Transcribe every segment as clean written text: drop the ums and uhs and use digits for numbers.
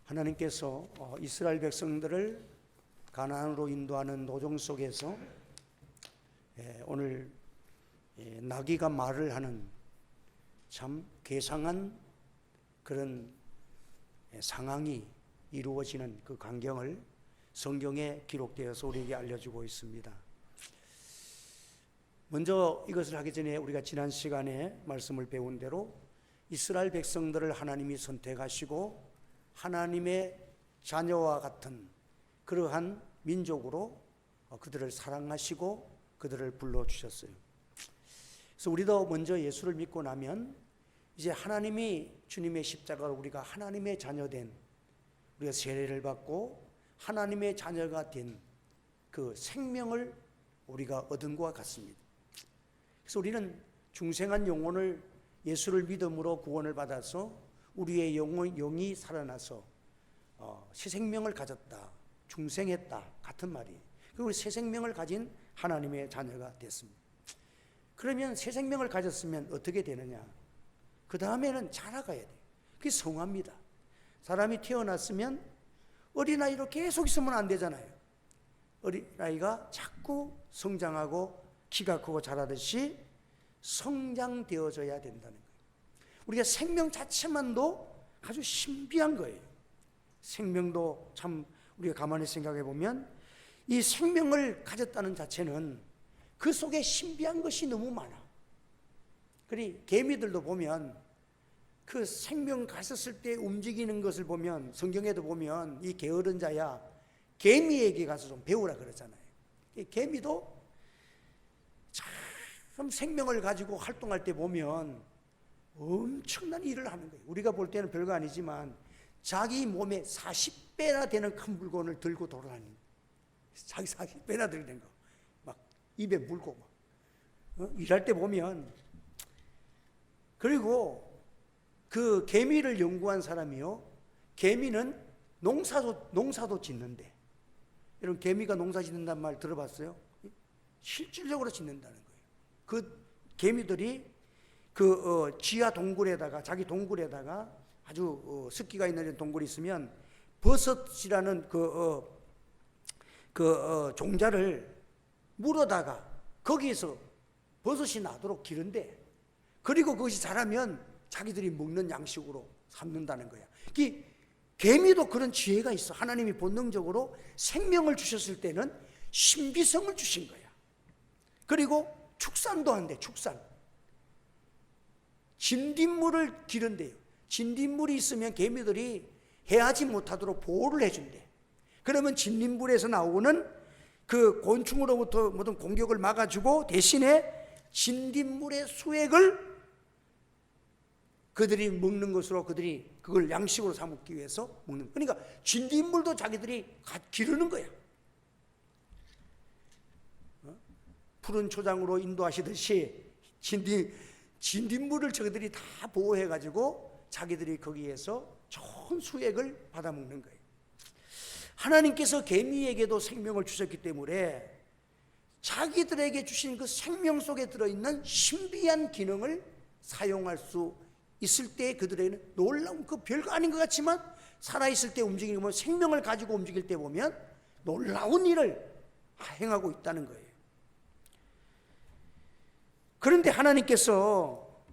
하나님께서 이스라엘 백성들을 가나안으로 인도하는 노정 속에서 오늘 나귀가 말을 하는 참 괴상한 그런 상황이 이루어지는 그 광경을 성경에 기록되어서 우리에게 알려주고 있습니다. 먼저 이것을 하기 전에 우리가 지난 시간에 말씀을 배운 대로 이스라엘 백성들을 하나님이 선택하시고 하나님의 자녀와 같은 그러한 민족으로 그들을 사랑하시고 그들을 불러주셨어요. 그래서 우리도 먼저 예수를 믿고 나면 이제 하나님이 주님의 십자가로 우리가 하나님의 자녀된, 우리가 세례를 받고 하나님의 자녀가 된 그 생명을 우리가 얻은 것과 같습니다. 그래서 우리는 중생한 영혼을 예수를 믿음으로 구원을 받아서 우리의 영이 살아나서 새 생명을 가졌다, 중생했다 같은 말이에요. 그리고 새 생명을 가진 하나님의 자녀가 됐습니다. 그러면 새 생명을 가졌으면 어떻게 되느냐? 그 다음에는 자라가야 돼요. 그게 성화입니다. 사람이 태어났으면 어린아이로 계속 있으면 안 되잖아요. 어린아이가 자꾸 성장하고 키가 크고 자라듯이 성장되어져야 된다는 거예요. 우리가 생명 자체만도 아주 신비한 거예요. 생명도 참 우리가 가만히 생각해 보면 이 생명을 가졌다는 자체는 그 속에 신비한 것이 너무 많아. 그리 개미들도 보면 그 생명 가졌을 때 움직이는 것을 보면, 성경에도 보면 이 게으른 자야 개미에게 가서 좀 배우라 그러잖아요. 개미도 참 생명을 가지고 활동할 때 보면 엄청난 일을 하는 거예요. 우리가 볼 때는 별거 아니지만 자기 몸에 40배나 되는 큰 물건을 들고 돌아다니는 거예요. 자기 40배나 들는 거 막 입에 물고 막 일할 때 보면. 그리고 그 개미를 연구한 사람이요, 개미는 농사도 짓는데, 여러분 개미가 농사 짓는다는 말 들어봤어요? 실질적으로 짓는다는 거예요. 그 개미들이 그 지하 동굴에다가, 자기 동굴에다가 아주 습기가 있는 동굴이 있으면 버섯이라는 종자를 물어다가 거기에서 버섯이 나도록 기른대. 그리고 그것이 자라면 자기들이 먹는 양식으로 삼는다는 거야. 개미도 그런 지혜가 있어. 하나님이 본능적으로 생명을 주셨을 때는 신비성을 주신 거야. 그리고 축산도 한대. 축산. 진딧물을 기른대요. 진딧물이 있으면 개미들이 해하지 못하도록 보호를 해준대. 그러면 진딧물에서 나오는 그 곤충으로부터 모든 공격을 막아주고 대신에 진딧물의 수액을 그들이 먹는 것으로, 그들이 그걸 양식으로 삼기 위해서 먹는. 그러니까 진딧물도 자기들이 기르는 거야. 푸른 초장으로 인도하시듯이 진딧물을 저들이 다 보호해가지고 자기들이 거기에서 좋은 수액을 받아먹는 거예요. 하나님께서 개미에게도 생명을 주셨기 때문에 자기들에게 주신 그 생명 속에 들어있는 신비한 기능을 사용할 수 있을 때 그들에게는 놀라운, 그 별거 아닌 것 같지만 살아있을 때 움직이는 거, 생명을 가지고 움직일 때 보면 놀라운 일을 행하고 있다는 거예요. 그런데 하나님께서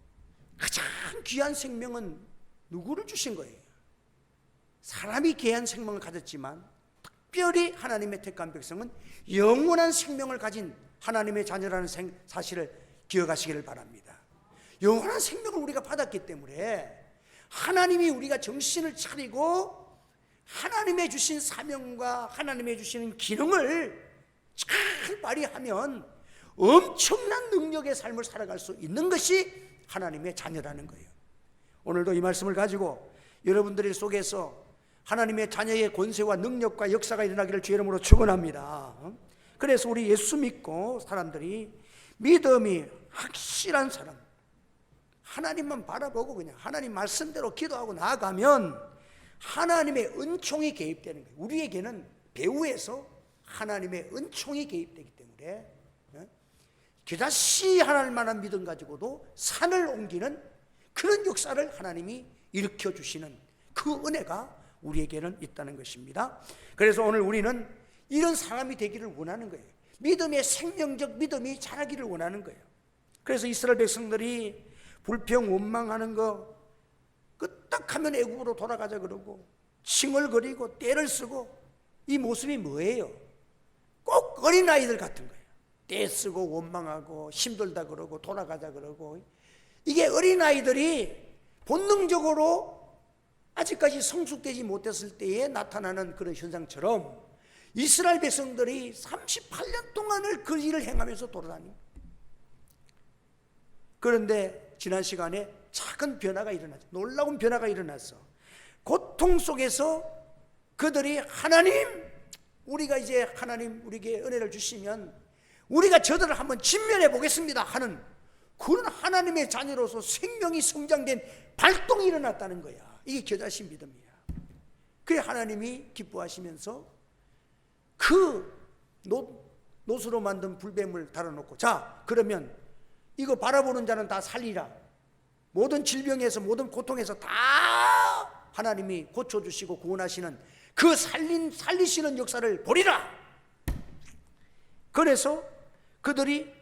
가장 귀한 생명은 누구를 주신 거예요? 사람이 귀한 생명을 가졌지만 특별히 하나님의 택한 백성은 영원한 생명을 가진 하나님의 자녀라는 사실을 기억하시기를 바랍니다. 영원한 생명을 우리가 받았기 때문에 하나님이 우리가 정신을 차리고 하나님의 주신 사명과 하나님의 주시는 기능을 잘 발휘하면 엄청난 능력의 삶을 살아갈 수 있는 것이 하나님의 자녀라는 거예요. 오늘도 이 말씀을 가지고 여러분들 속에서 하나님의 자녀의 권세와 능력과 역사가 일어나기를 주의 이름으로 축원합니다. 그래서 우리 예수 믿고 사람들이 믿음이 확실한 사람, 하나님만 바라보고 그냥 하나님 말씀대로 기도하고 나아가면 하나님의 은총이 개입되는 거예요. 우리에게는 배후에서 하나님의 은총이 개입되기 때문에 겨자씨 하나님만한 믿음 가지고도 산을 옮기는 그런 역사를 하나님이 일으켜 주시는 그 은혜가 우리에게는 있다는 것입니다. 그래서 오늘 우리는 이런 사람이 되기를 원하는 거예요. 믿음의 생명적 믿음이 자라기를 원하는 거예요. 그래서 이스라엘 백성들이 불평 원망하는 거 끄떡하면 애국으로 돌아가자 그러고 칭얼거리고 떼를 쓰고, 이 모습이 뭐예요? 꼭 어린아이들 같은 거예요. 떼 쓰고 원망하고 힘들다 그러고 돌아가자 그러고, 이게 어린아이들이 본능적으로 아직까지 성숙되지 못했을 때에 나타나는 그런 현상처럼 이스라엘 백성들이 38년 동안을 그 일을 행하면서 돌아다닙니다. 그런데 지난 시간에 작은 변화가 일어났죠. 놀라운 변화가 일어났어. 고통 속에서 그들이 하나님, 우리가 이제 하나님 우리에게 은혜를 주시면 우리가 저들을 한번 진멸해 보겠습니다 하는 그런 하나님의 자녀로서 생명이 성장된 발동이 일어났다는 거야. 이게 겨자씨 믿음이야. 그래 하나님이 기뻐하시면서 그 노수로 만든 불뱀을 달아놓고, 자 그러면 이거 바라보는 자는 다 살리라. 모든 질병에서 모든 고통에서 다 하나님이 고쳐주시고 구원하시는 그 살리시는 역사를 보리라. 그래서 그들이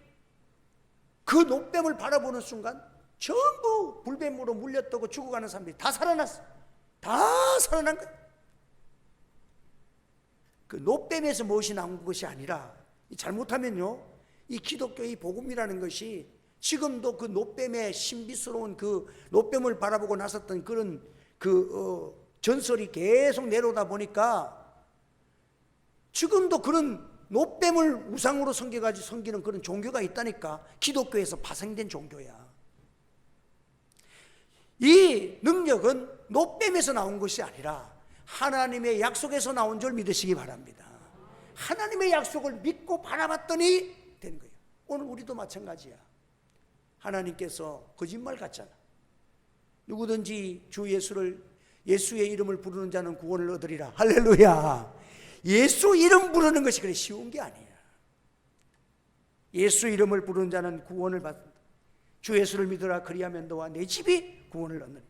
그 노뱀을 바라보는 순간 전부 불뱀으로 물렸다고 죽어가는 사람들이 다 살아났어. 다 살아난 거야. 그 노뱀에서 무엇이 나온 것이 아니라, 잘못하면요 이 기독교의 복음이라는 것이 지금도 그 노뱀의 신비스러운 그 노뱀을 바라보고 나섰던 그런 전설이 계속 내려오다 보니까 지금도 그런 노뱀을 우상으로 섬겨가지고 섬기는 그런 종교가 있다니까. 기독교에서 파생된 종교야. 이 능력은 노뱀에서 나온 것이 아니라 하나님의 약속에서 나온 줄 믿으시기 바랍니다. 하나님의 약속을 믿고 바라봤더니 된 거예요. 오늘 우리도 마찬가지야. 하나님께서 거짓말 같잖아. 누구든지 주 예수의 이름을 부르는 자는 구원을 얻으리라. 할렐루야. 예수 이름 부르는 것이 그래 쉬운 게 아니야. 예수 이름을 부르는 자는 구원을 받는다. 주 예수를 믿으라. 그리하면 너와 내 집이 구원을 얻는.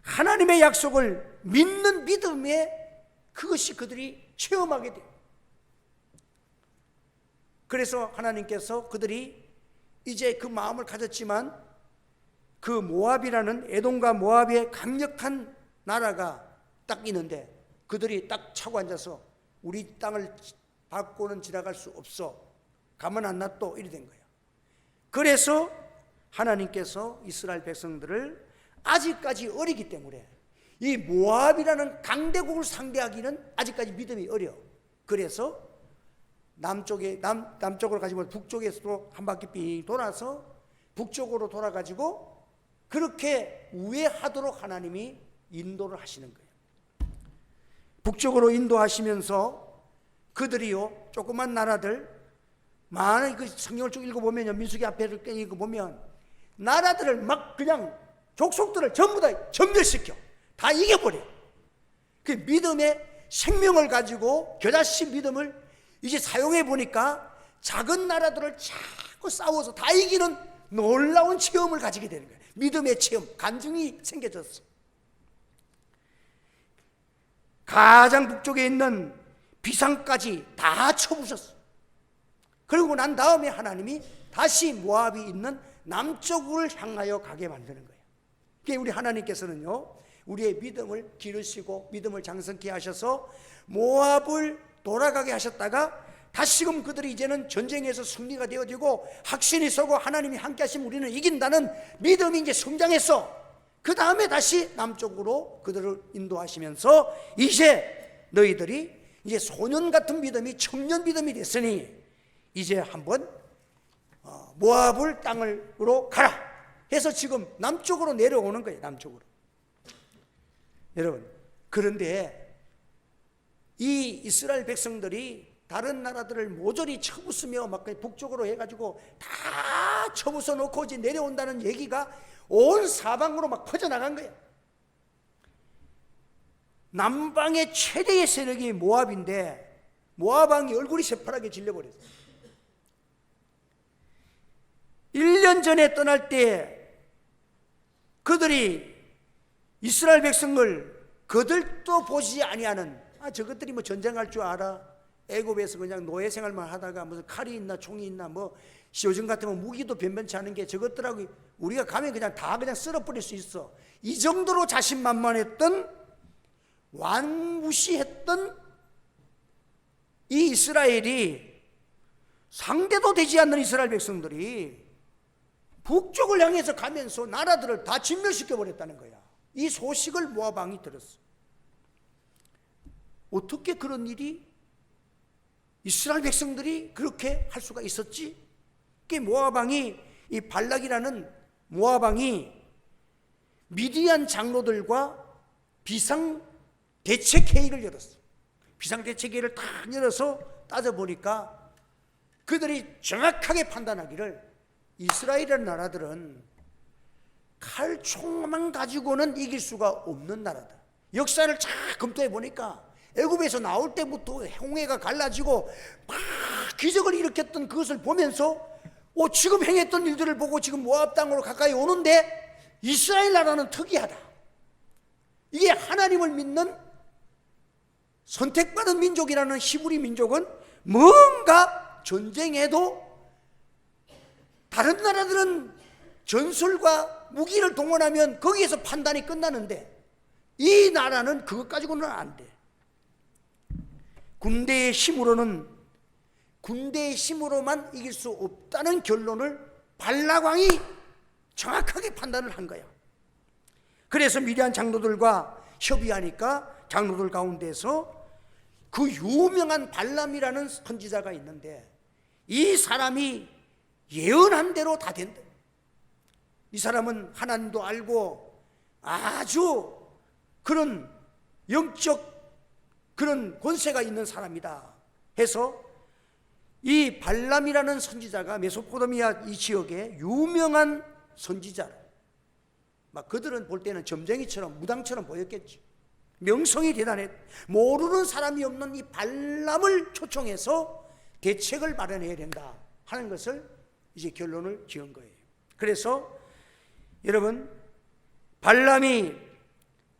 하나님의 약속을 믿는 믿음에 그것이 그들이 체험하게 돼요. 그래서 하나님께서 그들이 이제 그 마음을 가졌지만, 그 모압이라는 에돔과 모압의 강력한 나라가 딱 있는데 그들이 딱 차고 앉아서 우리 땅을 밟고는 지나갈 수 없어, 가만 안 놔둬, 이래 된 거예요. 그래서 하나님께서 이스라엘 백성들을 아직까지 어리기 때문에 이 모압이라는 강대국을 상대하기는 아직까지 믿음이 어려. 그래서 남쪽으로 가지고 북쪽에서도 한 바퀴 삥 돌아서 북쪽으로 돌아가지고 그렇게 우회하도록 하나님이 인도를 하시는 거예요. 북쪽으로 인도하시면서 그들이요 조그만 나라들, 많은 그 성경을 쭉 읽어보면요, 민수기 앞에를 읽어보면 나라들을 막 그냥 족속들을 전부 다 전멸시켜 다 이겨버려. 그 믿음의 생명을 가지고 겨자씨 믿음을 이제 사용해 보니까 작은 나라들을 자꾸 싸워서 다 이기는 놀라운 체험을 가지게 되는 거예요. 믿음의 체험, 간증이 생겨졌어. 가장 북쪽에 있는 비상까지 다 쳐부셨어. 그리고 난 다음에 하나님이 다시 모압이 있는 남쪽을 향하여 가게 만드는 거예요. 그게 우리 하나님께서는요, 우리의 믿음을 기르시고 믿음을 장성케 하셔서 모압을 돌아가게 하셨다가 다시금 그들이 이제는 전쟁에서 승리가 되어지고 확신이 서고 하나님이 함께 하시면 우리는 이긴다는 믿음이 이제 성장했어. 그 다음에 다시 남쪽으로 그들을 인도하시면서 이제 너희들이 이제 소년 같은 믿음이 청년 믿음이 됐으니 이제 한번 모압을 땅으로 가라 해서 지금 남쪽으로 내려오는 거예요. 남쪽으로. 여러분, 그런데 이 이스라엘 백성들이 다른 나라들을 모조리 쳐부수며 막 북쪽으로 해가지고 다 쳐부숴 놓고 이제 내려온다는 얘기가 온 사방으로 막 퍼져나간 거예요. 남방의 최대의 세력이 모압인데 모압 왕이 얼굴이 새파랗게 질려버렸어요. 1년 전에 떠날 때 그들이 이스라엘 백성을 그들도 보지 아니하는, 저것들이 뭐 전쟁할 줄 알아? 애굽에서 그냥 노예 생활만 하다가 무슨 칼이 있나 총이 있나, 뭐 요즘 같으면 무기도 변변치 않은 게 저것들하고 우리가 가면 그냥 다 그냥 쓸어버릴 수 있어. 이 정도로 자신만만했던, 완무시했던 이 이스라엘이, 상대도 되지 않는 이스라엘 백성들이 북쪽을 향해서 가면서 나라들을 다 진멸시켜버렸다는 거야. 이 소식을 모압 왕이 들었어. 어떻게 그런 일이, 이스라엘 백성들이 그렇게 할 수가 있었지? 그 모압 왕이, 이 발락이라는 모압 왕이 미디안 장로들과 비상대책회의를 열었어. 비상대책회의를 딱 열어서 따져보니까 그들이 정확하게 판단하기를, 이스라엘이라는 나라들은 칼총만 가지고는 이길 수가 없는 나라다. 역사를 쫙 검토해 보니까 애굽에서 나올 때부터 홍해가 갈라지고 막 기적을 일으켰던 그것을 보면서 지금 행했던 일들을 보고 지금 모압 땅으로 가까이 오는데, 이스라엘 나라는 특이하다. 이게 하나님을 믿는 선택받은 민족이라는 히브리 민족은 뭔가 전쟁에도, 다른 나라들은 전술과 무기를 동원하면 거기에서 판단이 끝나는데 이 나라는 그것 가지고는 안 돼. 군대의 힘으로만 이길 수 없다는 결론을 발락 왕이 정확하게 판단을 한 거야. 그래서 미디안 장로들과 협의하니까 장로들 가운데서 그 유명한 발람이라는 선지자가 있는데, 이 사람이 예언한 대로 다 된다. 이 사람은 하나님도 알고 아주 그런 영적 그런 권세가 있는 사람이다 해서, 이 발람이라는 선지자가 메소포타미아 이 지역의 유명한 선지자라. 막 그들은 볼 때는 점쟁이처럼 무당처럼 보였겠지. 명성이 대단해. 모르는 사람이 없는 이 발람을 초청해서 대책을 마련해야 된다 하는 것을 이제 결론을 지은 거예요. 그래서 여러분, 발람이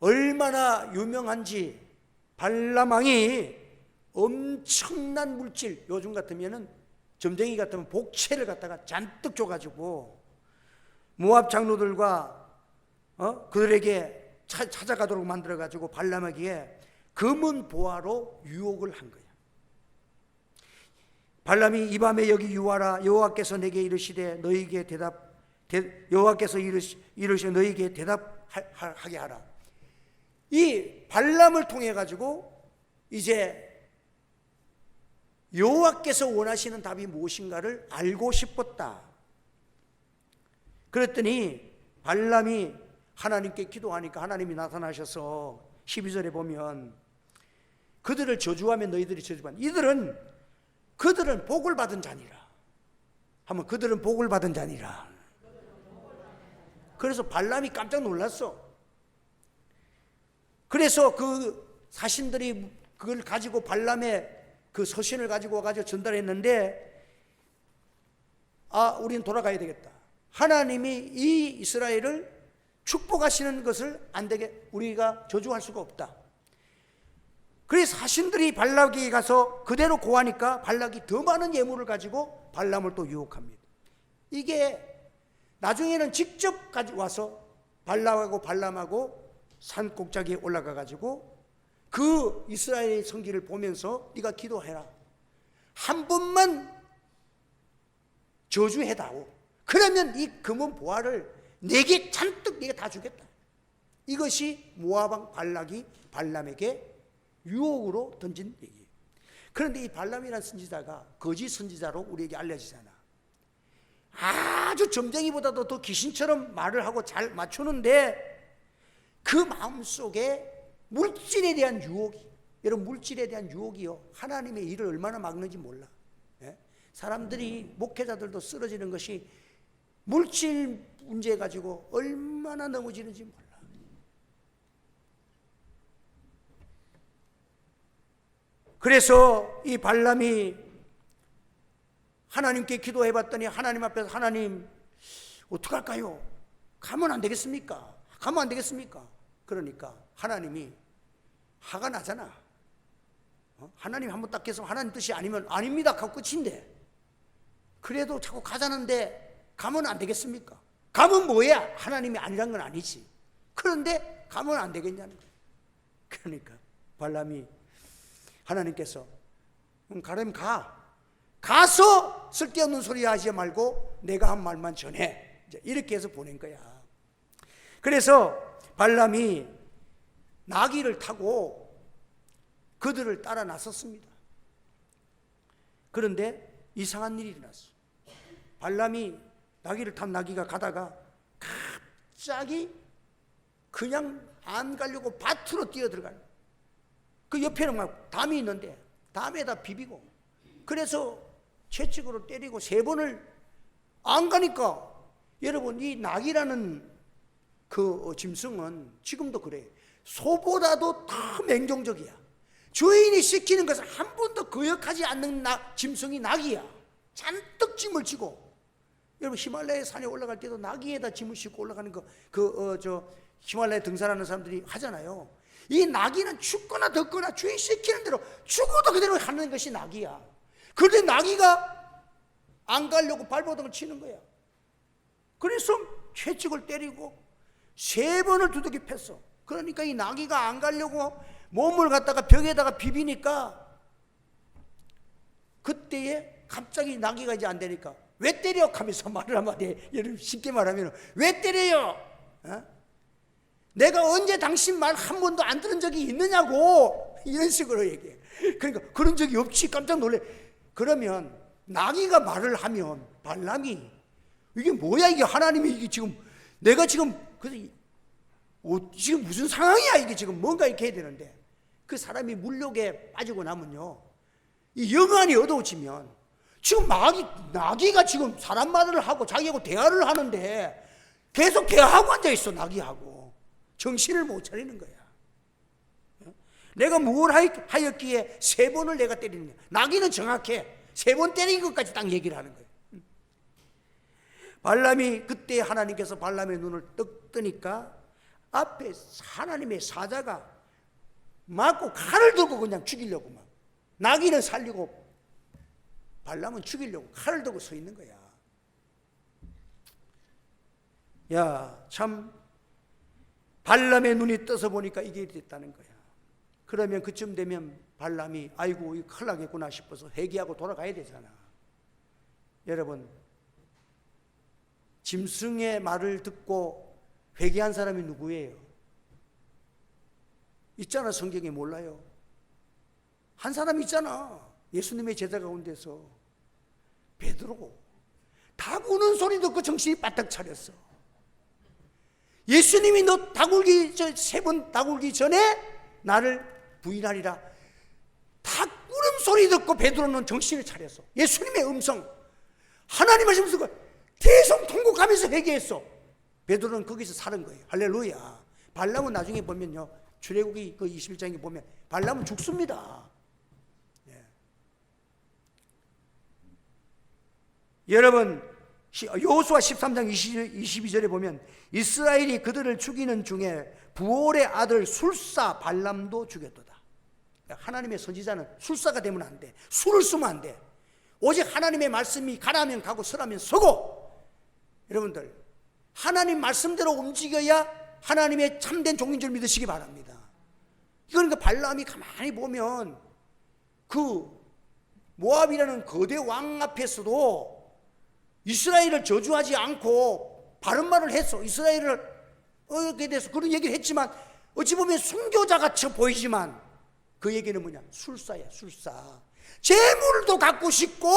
얼마나 유명한지, 발람 왕이 엄청난 물질, 요즘 같으면은 점쟁이 같으면 복채를 갖다가 잔뜩 줘가지고 모압 장로들과 그들에게 찾아가도록 만들어가지고 발람에게 금은 보화로 유혹을 한 거야. 발람이 이 밤에 여기 유하라. 여호와께서 내게 이르시되 너희에게 여호와께서 이르시되 너희에게 대답하게 하라. 이 발람을 통해 가지고 이제 여호와께서 원하시는 답이 무엇인가를 알고 싶었다. 그랬더니 발람이 하나님께 기도하니까 하나님이 나타나셔서 12절에 보면, 그들을 저주하면 너희들이 저주받는, 그들은 복을 받은 자니라. 하면 그들은 복을 받은 자니라. 그래서 발람이 깜짝 놀랐어. 그래서 그 사신들이 그걸 가지고 발람의 그 서신을 가지고 전달했는데, 우리는 돌아가야 되겠다. 하나님이 이 이스라엘을 축복하시는 것을 안 되게 우리가 저주할 수가 없다. 그래서 사신들이 발락이 가서 그대로 고하니까 발락이 더 많은 예물을 가지고 발람을 또 유혹합니다. 이게 나중에는 직접 와서 발람하고 산 꼭대기에 올라가 가지고 그 이스라엘의 성기를 보면서 네가 기도해라. 한 번만 저주해다오. 그러면 이 금은 보화를 내게 잔뜩 네가 다 주겠다. 이것이 모압 왕 발락이 발람에게 유혹으로 던진 얘기예요. 그런데 이 발람이라는 선지자가 거짓 선지자로 우리에게 알려지잖아. 아주 점쟁이보다도 더 귀신처럼 말을 하고 잘 맞추는데, 그 마음속에 물질에 대한 유혹이, 여러분 물질에 대한 유혹이요, 하나님의 일을 얼마나 막는지 몰라. 사람들이, 목회자들도 쓰러지는 것이 물질 문제 가지고 얼마나 넘어지는지 몰라. 그래서 이 발람이 하나님께 기도해 봤더니, 하나님 앞에서 하나님 어떡할까요? 가면 안 되겠습니까? 가면 안 되겠습니까? 그러니까 하나님이 화가 나잖아. 하나님 한번 딱 해서 하나님 뜻이 아니면 아닙니다 하고 끝인데, 그래도 자꾸 가자는데 가면 안 되겠습니까? 가면 뭐야? 하나님이 아니란 건 아니지. 그런데 가면 안 되겠냐는 거예요. 그러니까 발람이, 하나님께서 가려면 가서 쓸데없는 소리 하지 말고 내가 한 말만 전해, 이렇게 해서 보낸 거야. 그래서 발람이 나귀를 타고 그들을 따라 나섰습니다. 그런데 이상한 일이 일어났어. 발람이 나귀를 탄 나귀가 가다가 갑자기 그냥 안 가려고 밭으로 뛰어들어가요. 그 옆에는 막 담이 있는데 담에다 비비고, 그래서 채찍으로 때리고 3번을 안 가니까, 여러분 이 낙이라는 그 짐승은 지금도 그래요. 소보다도 더 맹종적이야. 주인이 시키는 것을 한 번도 거역하지 않는 짐승이 낙이야. 잔뜩 짐을 지고, 여러분 히말라야 산에 올라갈 때도 나귀에다 짐을 싣고 올라가는 거, 히말라야 등산하는 사람들이 하잖아요. 이 나귀는 춥거나 덥거나 주인 시키는 대로 죽어도 그대로 하는 것이 나귀야. 그런데 나귀가 안 가려고 발버둥을 치는 거야. 그래서 채찍을 때리고 3번을 두들겨 팼어. 그러니까 이 나귀가 안 가려고 몸을 갖다가 벽에다가 비비니까, 그때에 갑자기 나귀가 이제 안 되니까 왜 때려? 하면서 말을 한마디 해. 여러분 쉽게 말하면 왜 때려요? 내가 언제 당신 말 한 번도 안 들은 적이 있느냐고, 이런 식으로 얘기해. 그러니까 그런 적이 없지. 깜짝 놀래. 그러면 나귀가 말을 하면 발람이, 이게 뭐야 이게, 하나님이 이게 지금 내가 지금 그래서 지금 무슨 상황이야 이게, 지금 뭔가 이렇게 해야 되는데, 그 사람이 물욕에 빠지고 나면요, 이 영안이 어두워지면, 지금 나귀가 지금 사람 말을 하고 자기하고 대화를 하는데 계속 대화하고 앉아있어. 나귀하고 정신을 못 차리는 거야. 내가 뭘 하였기에 3번을 내가 때리느냐. 나귀는 정확해. 3번 때린 것까지 딱 얘기를 하는 거예요. 발람이, 그때 하나님께서 발람의 눈을 떡 뜨니까 앞에 하나님의 사자가 맞고 칼을 들고 그냥 죽이려고, 막 나귀는 살리고 발람은 죽이려고 칼을 들고 서 있는 거야. 야, 참 발람의 눈이 떠서 보니까 이게 됐다는 거야. 그러면 그쯤 되면 발람이 아이고 이거 큰일 나겠구나 싶어서 회개하고 돌아가야 되잖아. 여러분, 짐승의 말을 듣고 회개한 사람이 누구예요? 있잖아, 성경에. 몰라요? 한 사람 있잖아, 예수님의 제자 가운데서. 베드로. 닭 우는 소리 듣고 정신이 바짝 차렸어. 예수님이 너 닭 울기 3번 닭 울기 전에 나를 부인하리라. 닭 우는 소리 듣고 베드로는 정신을 차렸어. 예수님의 음성, 하나님 말씀 듣고 대성통곡하면서 회개했어. 베드로는 거기서 살은 거예요. 할렐루야. 발람은 나중에 보면요, 출애굽기 그 21장에 보면 발람은 죽습니다. 여러분 여호수아 13장 22절에 보면 이스라엘이 그들을 죽이는 중에 부올의 아들 술사 발람도 죽였도다. 하나님의 선지자는 술사가 되면 안 돼. 술을 쓰면 안 돼. 오직 하나님의 말씀이 가라면 가고 서라면 서고. 여러분들, 하나님 말씀대로 움직여야 하나님의 참된 종인 줄 믿으시기 바랍니다. 그러니까 발람이 가만히 보면 그 모압이라는 거대 왕 앞에서도 이스라엘을 저주하지 않고 바른 말을 했어. 이스라엘을 어떻게 돼서 그런 얘기를 했지만, 어찌 보면 순교자같이 보이지만 그 얘기는 뭐냐? 술사야, 술사. 재물도 갖고 싶고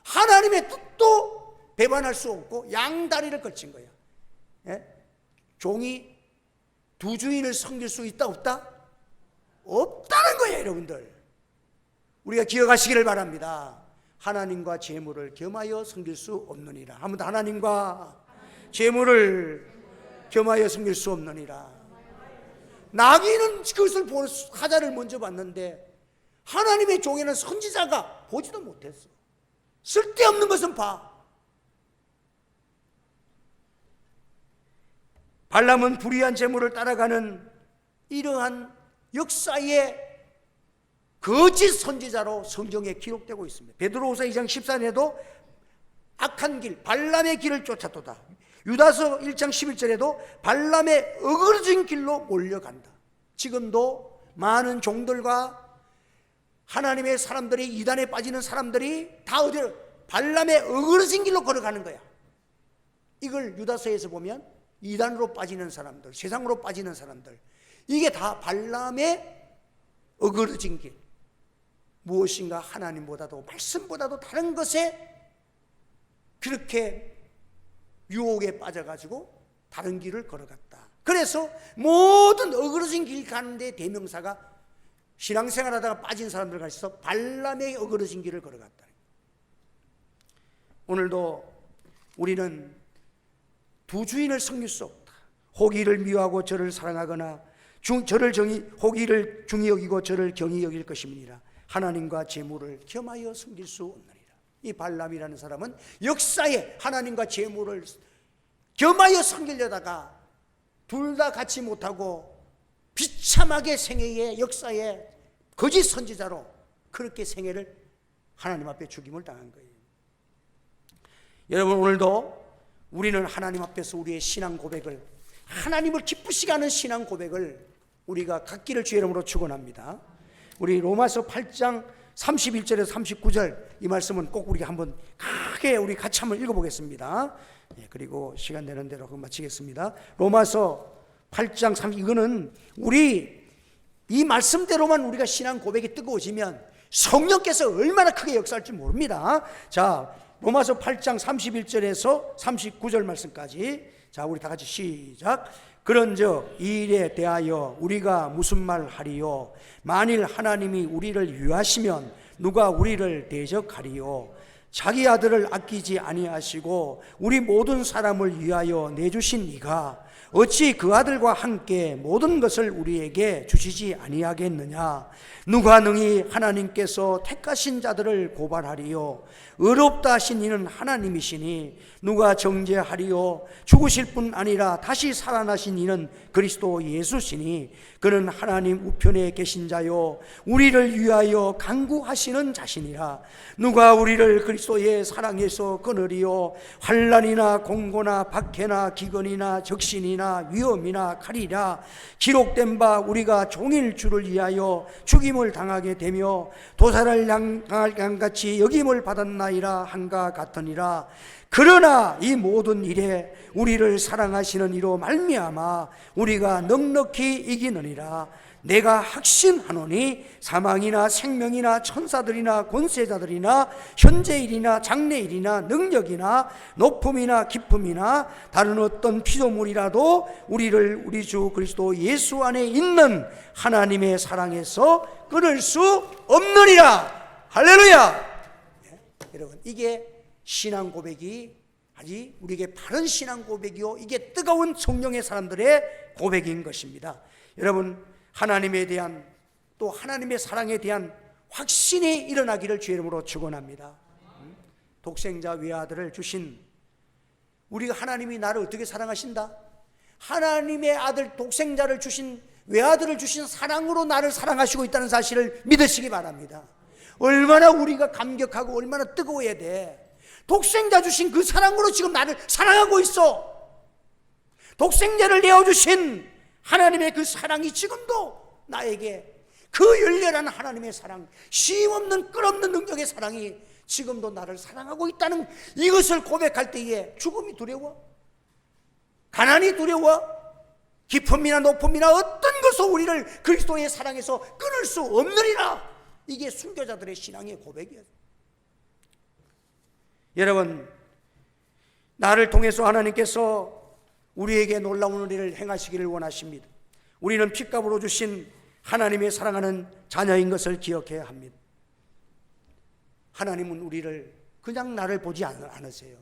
하나님의 뜻도 배반할 수 없고 양다리를 걸친 거야. 종이 두 주인을 섬길 수 있다 없다? 없다는 거예요. 여러분들, 우리가 기억하시기를 바랍니다. 하나님과 재물을 겸하여 섬길 수 없느니라. 한번 더, 하나님과 재물을 겸하여 섬길 수 없느니라. 나귀는 그것을 보는 사자를 먼저 봤는데 하나님의 종에는 선지자가 보지도 못했어. 쓸데없는 것은 봐. 발람은 불의한 재물을 따라가는 이러한 역사의 거짓 선지자로 성경에 기록되고 있습니다. 베드로후서 2장 14절에도 악한 길, 발람의 길을 쫓았도다. 유다서 1장 11절에도 발람의 어그러진 길로 몰려간다. 지금도 많은 종들과 하나님의 사람들이, 이단에 빠지는 사람들이 다 어디로? 발람의 어그러진 길로 걸어가는 거야. 이걸 유다서에서 보면 이단으로 빠지는 사람들, 세상으로 빠지는 사람들, 이게 다 발람의 어그러진 길. 무엇인가 하나님보다도, 말씀보다도 다른 것에 그렇게 유혹에 빠져가지고 다른 길을 걸어갔다. 그래서 모든 어그러진 길 가는데 대명사가 신앙생활 하다가 빠진 사람들 가르쳐서 발람의 어그러진 길을 걸어갔다. 오늘도 우리는 두 주인을 섬길 수 없다. 호기를 미워하고 저를 사랑하거나 호기를 중히 여기고 저를 경히 여길 것임이니라. 하나님과 재물을 겸하여 섬길 수 없느니라. 이 발람이라는 사람은 역사에 하나님과 재물을 겸하여 섬기려다가 둘 다 갖지 못하고 비참하게 생애의 역사에 거짓 선지자로 그렇게 생애를 하나님 앞에 죽임을 당한 거예요. 여러분, 오늘도 우리는 하나님 앞에서 우리의 신앙 고백을, 하나님을 기쁘시게 하는 신앙 고백을 우리가 갖기를 주의 이름으로 축원합니다. 우리 로마서 8장 31절에서 39절 이 말씀은 꼭 우리가 한번 크게 우리 같이 한번 읽어보겠습니다. 그리고 시간 되는 대로 마치겠습니다. 로마서 8장 30, 이거는 우리 이 말씀대로만 우리가 신앙 고백이 뜨거워지면 성령께서 얼마나 크게 역사할지 모릅니다. 자, 로마서 8장 31절에서 39절 말씀까지, 자, 우리 다 같이 시작. 그런즉 이 일에 대하여 우리가 무슨 말 하리요? 만일 하나님이 우리를 위하시면 누가 우리를 대적하리요? 자기 아들을 아끼지 아니하시고 우리 모든 사람을 위하여 내주신 이가 어찌 그 아들과 함께 모든 것을 우리에게 주시지 아니하겠느냐? 누가 능히 하나님께서 택하신 자들을 고발하리요? 의롭다 하신 이는 하나님이시니 누가 정죄하리요? 죽으실 뿐 아니라 다시 살아나신 이는 그리스도 예수시니 그는 하나님 우편에 계신 자요 우리를 위하여 간구하시는 자시니라. 누가 우리를 그리스도의 사랑에서 끊으리요? 환난이나 공고나 박해나 기근이나 적신이나 위험이나 칼이라. 기록된 바 우리가 종일 주를 위하여 죽임을 당하게 되며 도살을 당할 양같이 여김을 받았나이라 한가 같으니라. 그러나 이 모든 일에 우리를 사랑하시는 이로 말미암아 우리가 넉넉히 이기느니라. 내가 확신하노니 사망이나 생명이나 천사들이나 권세자들이나 현재일이나 장래일이나 능력이나 높음이나 깊음이나 다른 어떤 피조물이라도 우리를 우리 주 그리스도 예수 안에 있는 하나님의 사랑에서 끊을 수 없느니라. 할렐루야. 여러분, 이게 신앙 고백이 아주 우리에게 바른 신앙 고백이요, 이게 뜨거운 성령의 사람들의 고백인 것입니다. 여러분, 하나님에 대한, 또 하나님의 사랑에 대한 확신이 일어나기를 주의 이름으로 축원합니다. 독생자 외아들을 주신, 우리가 하나님이 나를 어떻게 사랑하신다? 하나님의 아들 독생자를 주신, 외아들을 주신 사랑으로 나를 사랑하시고 있다는 사실을 믿으시기 바랍니다. 얼마나 우리가 감격하고 얼마나 뜨거워야 돼. 독생자 주신 그 사랑으로 지금 나를 사랑하고 있어. 독생자를 내어주신 하나님의 그 사랑이 지금도 나에게, 그 열렬한 하나님의 사랑, 쉼없는 끝없는 능력의 사랑이 지금도 나를 사랑하고 있다는 이것을 고백할 때에 죽음이 두려워? 가난이 두려워? 깊음이나 높음이나 어떤 것도 우리를 그리스도의 사랑에서 끊을 수 없느니라. 이게 순교자들의 신앙의 고백이에요. 여러분, 나를 통해서 하나님께서 우리에게 놀라운 일을 행하시기를 원하십니다. 우리는 핏값으로 주신 하나님의 사랑하는 자녀인 것을 기억해야 합니다. 하나님은 우리를 그냥 나를 보지 않으세요.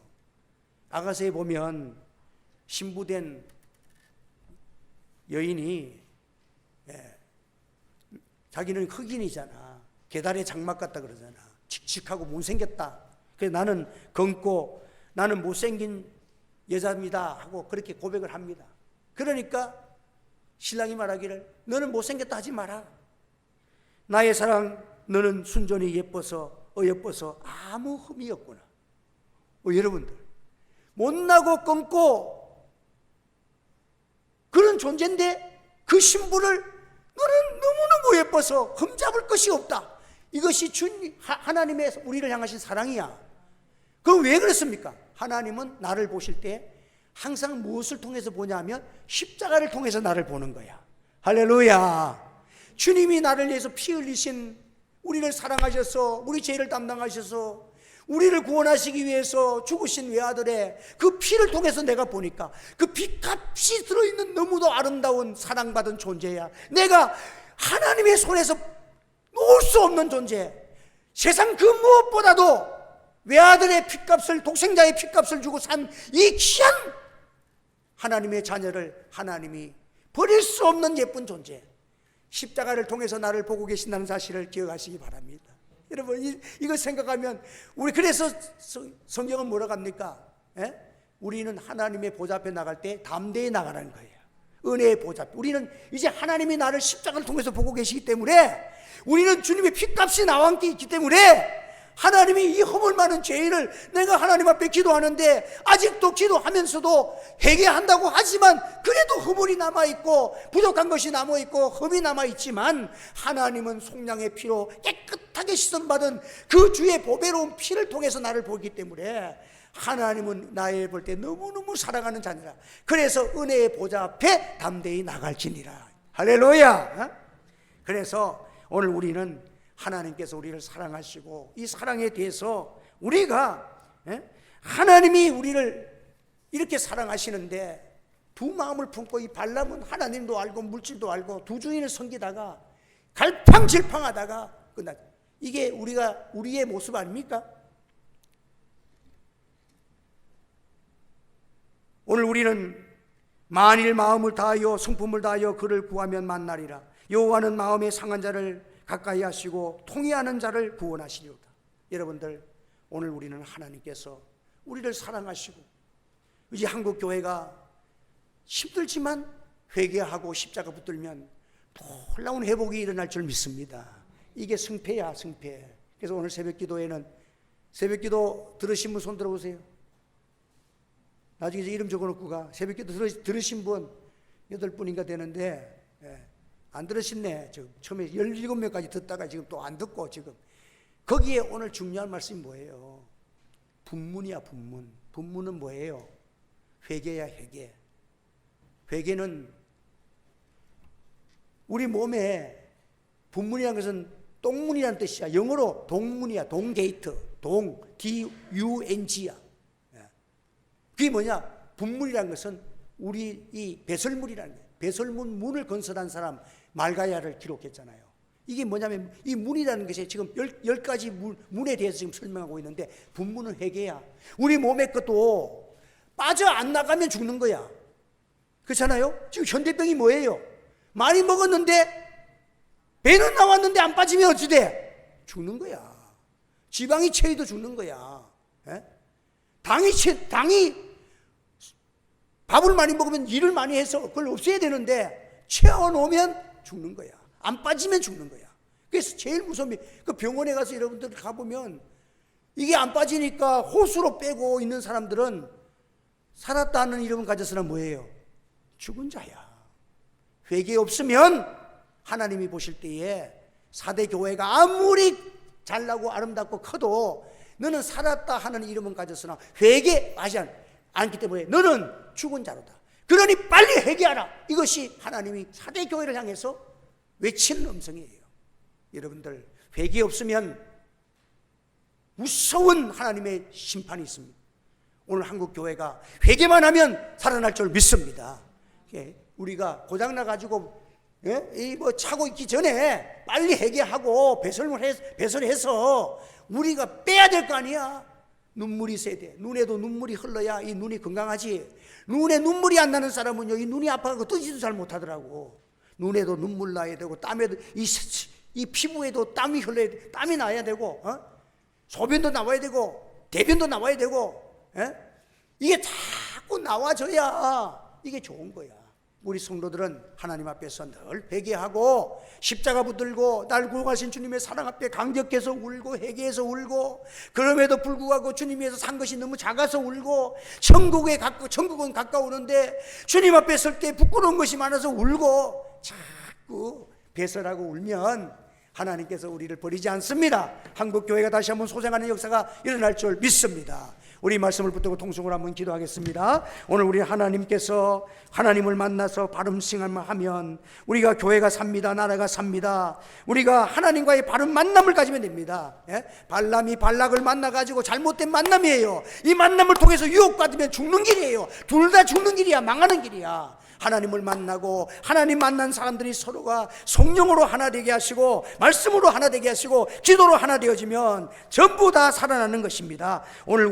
아가서에 보면 신부된 여인이 자기는 흑인이잖아. 계달의 장막 같다 그러잖아. 칙칙하고 못생겼다. 그래서 나는 검고 나는 못생긴 여자입니다 하고 그렇게 고백을 합니다. 그러니까 신랑이 말하기를 너는 못생겼다 하지 마라. 나의 사랑 너는 순전히 예뻐서 어여뻐서 아무 흠이 없구나. 여러분들 못나고 검고 그런 존재인데 그 신부를 너는 너무너무 예뻐서 흠잡을 것이 없다. 이것이 하나님의 우리를 향하신 사랑이야. 그럼 왜 그렇습니까? 하나님은 나를 보실 때 항상 무엇을 통해서 보냐면 십자가를 통해서 나를 보는 거야. 할렐루야. 주님이 나를 위해서 피 흘리신, 우리를 사랑하셔서 우리 죄를 담당하셔서 우리를 구원하시기 위해서 죽으신 외아들의 그 피를 통해서 내가 보니까 그 피값이 들어있는 너무도 아름다운 사랑받은 존재야. 내가 하나님의 손에서 놓을 수 없는 존재. 세상 그 무엇보다도 외아들의 피값을, 독생자의 피값을 주고 산 이 귀한 하나님의 자녀를 하나님이 버릴 수 없는 예쁜 존재, 십자가를 통해서 나를 보고 계신다는 사실을 기억하시기 바랍니다. 여러분 이거 생각하면 우리, 그래서 성경은 뭐라고 합니까? 우리는 하나님의 보좌 앞에 나갈 때 담대히 나가라는 거예요. 은혜의 보좌 앞에. 우리는 이제 하나님이 나를 십자가를 통해서 보고 계시기 때문에, 우리는 주님의 피값이 나와 함께 있기 때문에 하나님이 이 허물 많은 죄인을, 내가 하나님 앞에 기도하는데 아직도 기도하면서도 회개한다고 하지만 그래도 허물이 남아있고 부족한 것이 남아있고 흠이 남아있지만, 하나님은 속량의 피로 깨끗하게 씻음받은 그 주의 보배로운 피를 통해서 나를 보기 때문에 하나님은 나의 볼 때 너무너무 사랑하는 자녀라. 그래서 은혜의 보좌 앞에 담대히 나갈지니라. 할렐루야. 그래서 오늘 우리는 하나님께서 우리를 사랑하시고 이 사랑에 대해서 우리가, 하나님이 우리를 이렇게 사랑하시는데 두 마음을 품고, 이 발람은 하나님도 알고 물질도 알고 두 주인을 섬기다가 갈팡질팡하다가 끝났다. 이게 우리의 모습 아닙니까? 오늘 우리는 만일 마음을 다하여 성품을 다하여 그를 구하면 만나리라. 여호와는 마음에 상한 자를 가까이 하시고 통회하는 자를 구원하시리로다. 여러분들, 오늘 우리는 하나님께서 우리를 사랑하시고, 이제 한국 교회가 힘들지만 회개하고 십자가 붙들면 놀라운 회복이 일어날 줄 믿습니다. 이게 승패야, 승패. 그래서 오늘 새벽기도에는, 새벽기도 들으신 분 손 들어보세요. 나중에 이제 이름 적어놓고 가. 새벽기도 들으신 분 8분인가 되는데, 안 들으셨네. 처음에 17명까지 듣다가 지금 또 안 듣고, 지금 거기에 오늘 중요한 말씀이 뭐예요? 분문이야, 분문. 분문은 뭐예요? 회개야, 회개. 회개는 우리 몸에, 분문이라는 것은 똥문이라는 뜻이야. 영어로 동문이야. 동게이트. 동, D-U-N-G야. 그게 뭐냐? 분문이라는 것은 우리 이 배설물이라는 거예요. 배설문 문을 건설한 사람 말가야를 기록했잖아요. 이게 뭐냐면 이 문이라는 것이 지금 10가지 문에 대해서 지금 설명하고 있는데, 분문은 회개야. 우리 몸의 것도 빠져 안 나가면 죽는 거야. 그렇잖아요? 지금 현대병이 뭐예요? 많이 먹었는데 배는 나왔는데 안 빠지면 어찌 돼? 죽는 거야. 지방이 채워도 죽는 거야. 당이 밥을 많이 먹으면 일을 많이 해서 그걸 없애야 되는데 채워놓으면 죽는 거야. 안 빠지면 죽는 거야. 그래서 제일 무서운 게, 그 병원에 가서 여러분들 가보면 이게 안 빠지니까 호수로 빼고 있는 사람들은 살았다는 이름을 가져서는 뭐예요? 죽은 자야. 회개 없으면 하나님이 보실 때에 사대 교회가 아무리 잘나고 아름답고 커도 너는 살았다 하는 이름은 가졌으나 회개하지 않기 때문에 너는 죽은 자로다. 그러니 빨리 회개하라. 이것이 하나님이 사대 교회를 향해서 외치는 음성이에요. 여러분들, 회개 없으면 무서운 하나님의 심판이 있습니다. 오늘 한국 교회가 회개만 하면 살아날 줄 믿습니다. 우리가 고장나가지고 차고 있기 전에 빨리 회개하고 배설해서 우리가 빼야 될 거 아니야. 눈물이 있어야 돼. 눈에도 눈물이 흘러야 이 눈이 건강하지. 눈에 눈물이 안 나는 사람은요, 이 눈이 아파서 뜨지도 잘 못하더라고. 눈에도 눈물 나야 되고, 땀에도, 이 피부에도 땀이 흘러야 돼. 땀이 나야 되고, 소변도 나와야 되고, 대변도 나와야 되고, 이게 자꾸 나와줘야 이게 좋은 거야. 우리 성도들은 하나님 앞에서 늘 회개하고 십자가 붙들고 날 구원하신 주님의 사랑 앞에 감격해서 울고 회개해서 울고, 그럼에도 불구하고 주님 위해서 산 것이 너무 작아서 울고, 천국은 가까우는데 주님 앞에 설 때 부끄러운 것이 많아서 울고, 자꾸 배설하고 울면 하나님께서 우리를 버리지 않습니다. 한국교회가 다시 한번 소생하는 역사가 일어날 줄 믿습니다. 우리 말씀을 붙들고 통성으로 한번 기도하겠습니다. 오늘 우리 하나님께서 하나님을 만나서 바른 생활하면 우리가 교회가 삽니다. 나라가 삽니다. 우리가 하나님과의 바른 만남을 가지면 됩니다. 발람이 발락을 만나가지고 잘못된 만남이에요. 이 만남을 통해서 유혹받으면 죽는 길이에요. 둘 다 죽는 길이야. 망하는 길이야. 하나님을 만나고 하나님 만난 사람들이 서로가 성령으로 하나 되게 하시고 말씀으로 하나 되게 하시고 기도로 하나 되어지면 전부 다 살아나는 것입니다. 오늘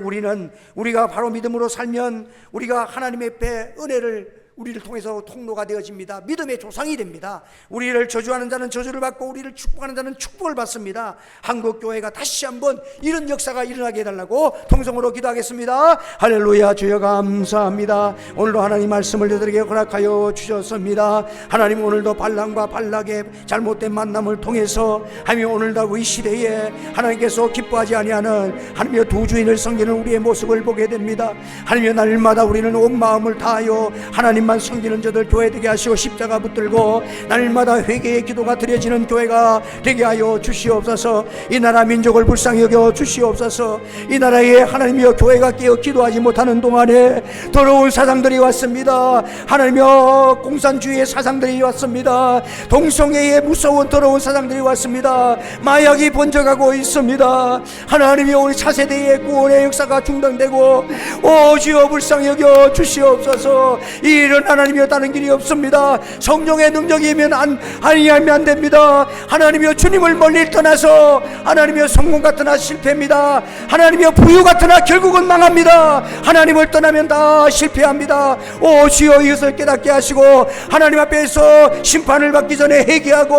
우리가 바로 믿음으로 살면 우리가 하나님의 앞에 은혜를 우리를 통해서 통로가 되어집니다. 믿음의 조상이 됩니다. 우리를 저주하는 자는 저주를 받고 우리를 축복하는 자는 축복을 받습니다. 한국교회가 다시 한번 이런 역사가 일어나게 해달라고 통성으로 기도하겠습니다. 할렐루야. 주여 감사합니다. 오늘도 하나님 말씀을 저들에게 허락하여 주셨습니다. 하나님 오늘도 발람과 발락의 잘못된 만남을 통해서 하나님 오늘도 이 시대에 하나님께서 기뻐하지 아니하는 하나님의 두 주인을 섬기는 우리의 모습을 보게 됩니다. 하나님의 날마다 우리는 온 마음을 다하여 하나님만 섬기는 저들 교회 되게 하시고 십자가 붙들고 날마다 회개의 기도가 드려지는 교회가 되게 하여 주시옵소서. 이 나라 민족을 불쌍히 여겨 주시옵소서. 이 나라에 하나님이여 교회가 깨어 기도하지 못하는 동안에 더러운 사상들이 왔습니다. 하나님이여 공산주의의 사상들이 왔습니다. 동성애의 무서운 더러운 사상들이 왔습니다. 마약이 번져가고 있습니다. 하나님이여 우리 차세대의 구원의 역사가 중단되고 오 주여 불쌍히 여겨 주시옵소서. 이런 하나님이여 다른 길이 없습니다. 성령의 능력이면 아니하면 안 됩니다. 하나님이여 주님을 멀리 떠나서 하나님이여 성공 같으나 실패입니다. 하나님이여 부유 같으나 결국은 망합니다. 하나님을 떠나면 다 실패합니다. 오 주여 이것을 깨닫게 하시고 하나님 앞에서 심판을 받기 전에 회개하고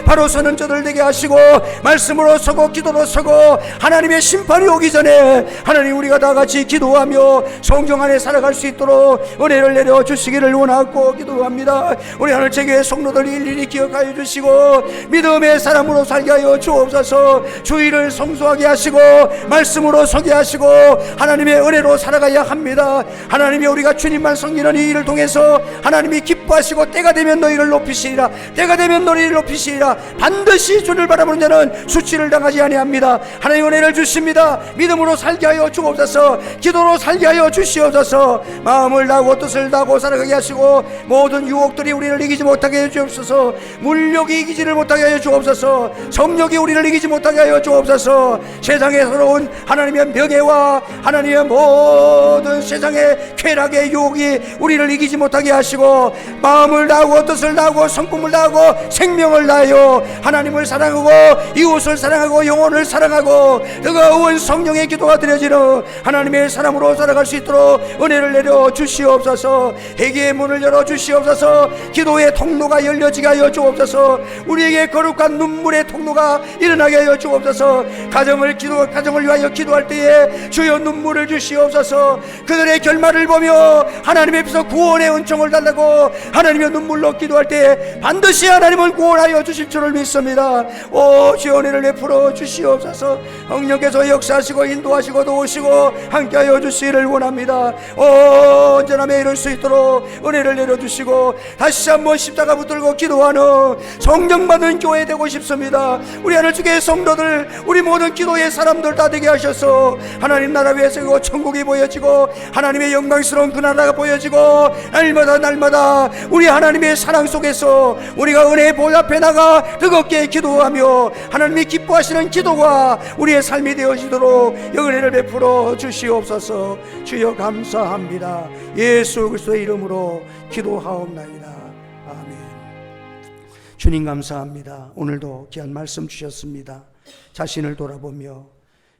바로 서는 저들 되게 하시고 말씀으로 서고 기도로 서고 하나님의 심판이 오기 전에 하나님 우리가 다 같이 기도하며 성경 안에 살아갈 수 있도록 은혜를 내려 주시기를 원하고 기도합니다. 우리 하늘 제교회 성도들 일일이 기억하여 주시고 믿음의 사람으로 살게 하여 주옵소서. 주의를 성수하게 하시고 말씀으로 서게 하시고 하나님의 은혜로 살아가야 합니다. 하나님이 우리가 주님만 섬기는 이 일을 통해서 하나님이 기뻐하시고 때가 되면 너희를 높이시리라. 때가 되면 너희를 높이시리라. 반드시 주를 바라보는 자는 수치를 당하지 아니합니다. 하나님 은혜를 주십니다. 믿음으로 살게 하여 주옵소서. 기도로 살게 하여 주시옵소서. 마음을 다하고 뜻을 다하고 살아가게 하시고 모든 유혹들이 우리를 이기지 못하게 해 주옵소서. 물욕이 이기지를 못하게 하여 주옵소서. 성욕이 우리를 이기지 못하게 하여 주옵소서. 세상에 서러운 하나님의 명예와 하나님의 모든 세상의 쾌락의 유혹이 우리를 이기지 못하게 하시고 마음을 다하고 뜻을 다하고 성품을 다하고 생명을 다하여 하나님을 사랑하고 이웃을 사랑하고 영혼을 사랑하고 뜨거운 성령의 기도가 드려지는 하나님의 사람으로 살아갈 수 있도록 은혜를 내려 주시옵소서. 회개의 문을 열어 주시옵소서. 기도의 통로가 열려지게 하여 주옵소서. 우리에게 거룩한 눈물의 통로가 일어나게 하여 주옵소서. 가정을 위하여 기도할 때에 주여 눈물을 주시옵소서. 그들의 결말을 보며 하나님 앞에서 구원의 은총을 달라고 하나님의 눈물로 기도할 때 반드시 하나님을 구원하여 주실 줄을 믿습니다. 오 주여 은혜를 베풀어 주시옵소서. 성령께서 역사하시고 인도하시고 도우시고 함께하여 주시기를 원합니다. 언제나 매일 수 있도록 은혜를 내려주시고 다시 한번 십자가 붙들고 기도하는 성령 받는 교회 되고 싶습니다. 우리 하늘 주의 성도들 우리 모든 기도의 사람들 다 되게 하셔서 하나님 나라 위에서 천국이 보여지고 하나님의 영광스러운 그 나라가 보여지고 날마다 우리 하나님의 사랑 속에서 우리가 은혜의 볼 앞에 나가 뜨겁게 기도하며 하나님이 기뻐하시는 기도가 우리의 삶이 되어지도록 은혜를 베풀어 주시옵소서. 주여 감사합니다. 예수 그리스도의 이름으로 기도하옵나이다. 아멘. 주님 감사합니다. 오늘도 귀한 말씀 주셨습니다. 자신을 돌아보며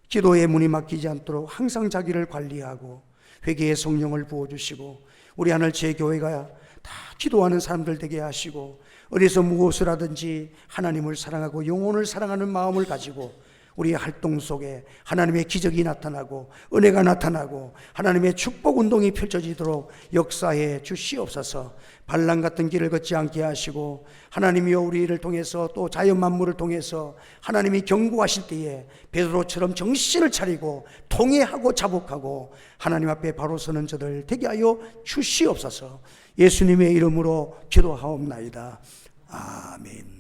기도의 문이 막히지 않도록 항상 자기를 관리하고 회개의 성령을 부어주시고 우리 하늘 제 교회가 다 기도하는 사람들 되게 하시고 어디서 무엇을 하든지 하나님을 사랑하고 영혼을 사랑하는 마음을 가지고 우리의 활동 속에 하나님의 기적이 나타나고 은혜가 나타나고 하나님의 축복 운동이 펼쳐지도록 역사해 주시옵소서. 반란 같은 길을 걷지 않게 하시고 하나님이여 우리를 통해서 또 자연 만물을 통해서 하나님이 경고하실 때에 베드로처럼 정신을 차리고 통회하고 자복하고 하나님 앞에 바로 서는 저들 되게 하여 주시옵소서. 예수님의 이름으로 기도하옵나이다. 아멘.